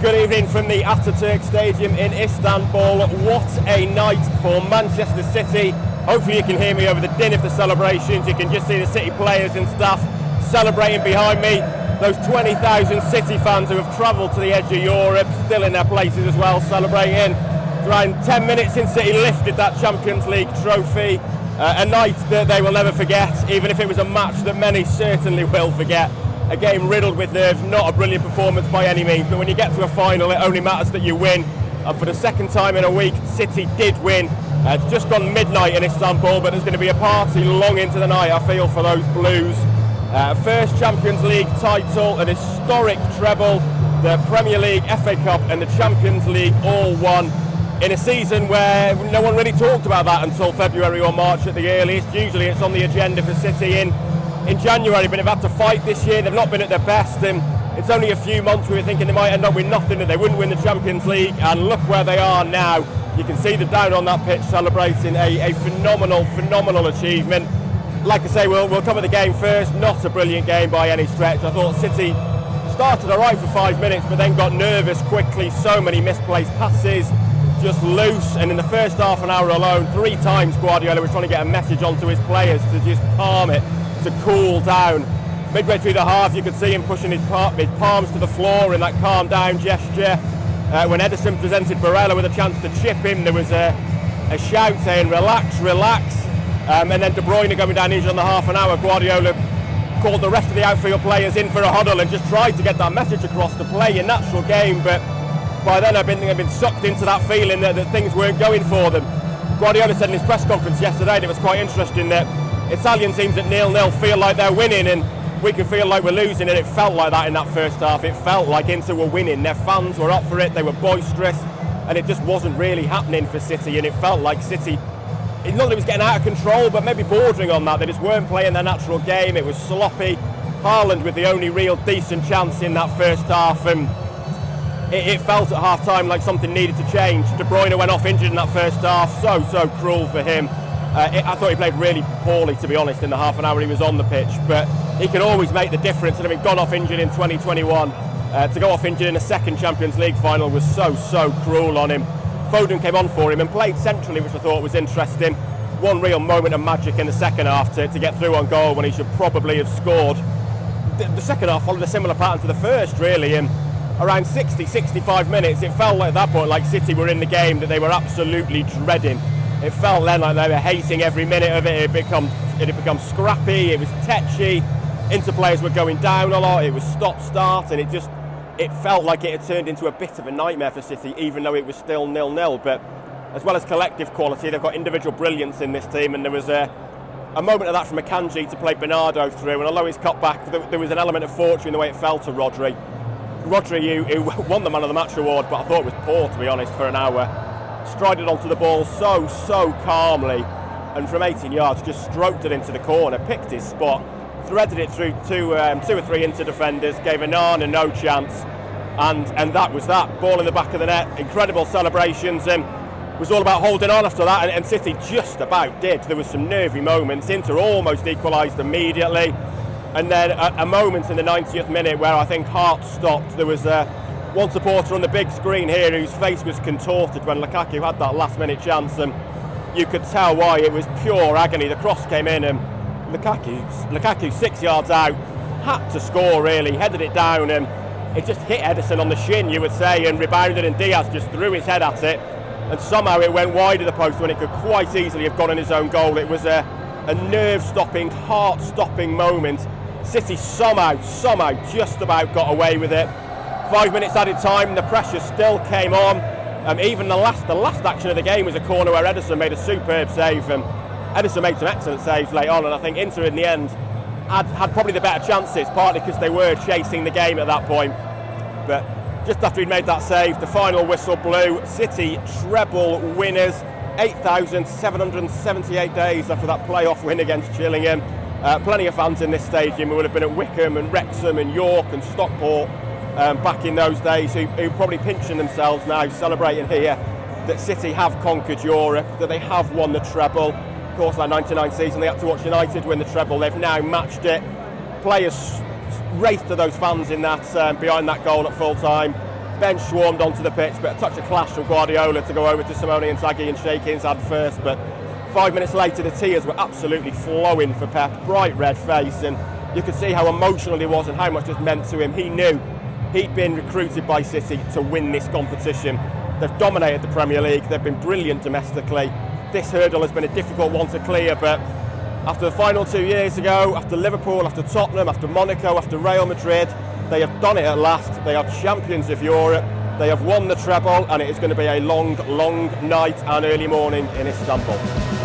Good evening from the Atatürk Stadium in Istanbul. What a night for Manchester City. Hopefully you can hear me over the din of the celebrations. You can just see the City players and staff celebrating behind me. Those 20,000 City fans who have travelled to the edge of Europe, still in their places as well, celebrating. Around 10 minutes since City lifted that Champions League trophy. A night that they will never forget, even if it was a match that many certainly will forget. A game riddled with nerves, not a brilliant performance by any means, but when you get to a final it only matters that you win. And for the second time in a week, City did win. It's just gone midnight in Istanbul, but there's going to be a party long into the night, I feel, for those Blues. First Champions League title, an historic treble, the Premier League, FA Cup and the Champions League all won in a season where no one really talked about that until February or March at the earliest. Usually it's on the agenda for City in January, but they've had to fight this year. They've not been at their best, and it's only a few months we were thinking they might end up with nothing, that they wouldn't win the Champions League, and look where they are now. You can see them down on that pitch celebrating a phenomenal achievement. Like I say, we'll cover the game first. Not a brilliant game by any stretch. I thought City started alright for 5 minutes, but then got nervous quickly. So many misplaced passes, just loose, and in the first half an hour alone, 3 times Guardiola was trying to get a message onto his players to just calm it, to cool down. Midway through the half you could see him pushing his palms to the floor in that calm down gesture. When Ederson presented Barella with a chance to chip him, there was a shout saying relax, and then De Bruyne going down injured on the half an hour. Guardiola called the rest of the outfield players in for a huddle and just tried to get that message across to play a natural game, but by then I've been sucked into that feeling that things weren't going for them. Guardiola said in his press conference yesterday, and it was quite interesting, that Italian teams at 0-0 feel like they're winning and we can feel like we're losing, and it felt like that in that first half. It felt like Inter were winning. Their fans were up for it, they were boisterous, and it just wasn't really happening for City, and it felt like City, not that it was getting out of control, but maybe bordering on that. They just weren't playing their natural game. It was sloppy. Haaland with the only real decent chance in that first half, and it felt at half time like something needed to change. De Bruyne went off injured in that first half, so cruel for him. I thought he played really poorly, to be honest, in the half an hour he was on the pitch, but he can always make the difference, and having gone off injured in 2021, to go off injured in a second Champions League final was so cruel on him. Foden came on for him and played centrally, which I thought was interesting. One real moment of magic in the second half to get through on goal when he should probably have scored. The second half followed a similar pattern to the first, really, and around 60-65 minutes it felt like at that point like City were in the game that they were absolutely dreading. It felt then like they were hating every minute of it. It had become scrappy, it was tetchy, Inter players were going down a lot, it was stop-start, and it felt like it had turned into a bit of a nightmare for City, even though it was still 0-0. But as well as collective quality, they've got individual brilliance in this team, and there was a moment of that from Akanji to play Bernardo through, and although he's cut back, there was an element of fortune in the way it fell to Rodri, who won the Man of the Match award, but I thought was poor, to be honest, for an hour. Strided onto the ball so calmly, and from 18 yards just stroked it into the corner, picked his spot, threaded it through two or three Inter defenders, gave Anana no chance, and that was that. Ball in the back of the net, incredible celebrations, and it was all about holding on after that, and City just about did. There was some nervy moments. Inter almost equalised immediately, and then a moment in the 90th minute where I think heart stopped. There was one supporter on the big screen here whose face was contorted when Lukaku had that last minute chance, and you could tell why. It was pure agony. The cross came in, and Lukaku 6 yards out, had to score really, headed it down, and it just hit Ederson on the shin, you would say, and rebounded, and Diaz just threw his head at it, and somehow it went wide of the post when it could quite easily have gone in his own goal. It was a nerve-stopping, heart-stopping moment. City somehow just about got away with it. 5 minutes added time, the pressure still came on. Even the last action of the game was a corner where Ederson made a superb save. Ederson made some excellent saves late on, and I think Inter in the end had probably the better chances, partly because they were chasing the game at that point. But just after he'd made that save, the final whistle blew. City treble winners, 8,778 days after that playoff win against Gillingham. Plenty of fans in this stadium who would have been at Wickham and Wrexham and York and Stockport back in those days, who probably pinching themselves now, celebrating here that City have conquered Europe, that they have won the treble. Of course, that 99 season they had to watch United win the treble. They've now matched it. Players raced to those fans in that behind that goal at full time. bench swarmed onto the pitch, but a touch of clash from Guardiola to go over to Simone Inzaghi and shake his hand first. But 5 minutes later, the tears were absolutely flowing for Pep, bright red face, and you could see how emotional he was and how much it meant to him. He knew he'd been recruited by City to win this competition. They've dominated the Premier League, they've been brilliant domestically. This hurdle has been a difficult one to clear, but after the final 2 years ago, after Liverpool, after Tottenham, after Monaco, after Real Madrid, they have done it at last. They are champions of Europe, they have won the treble, and it is going to be a long, long night and early morning in Istanbul.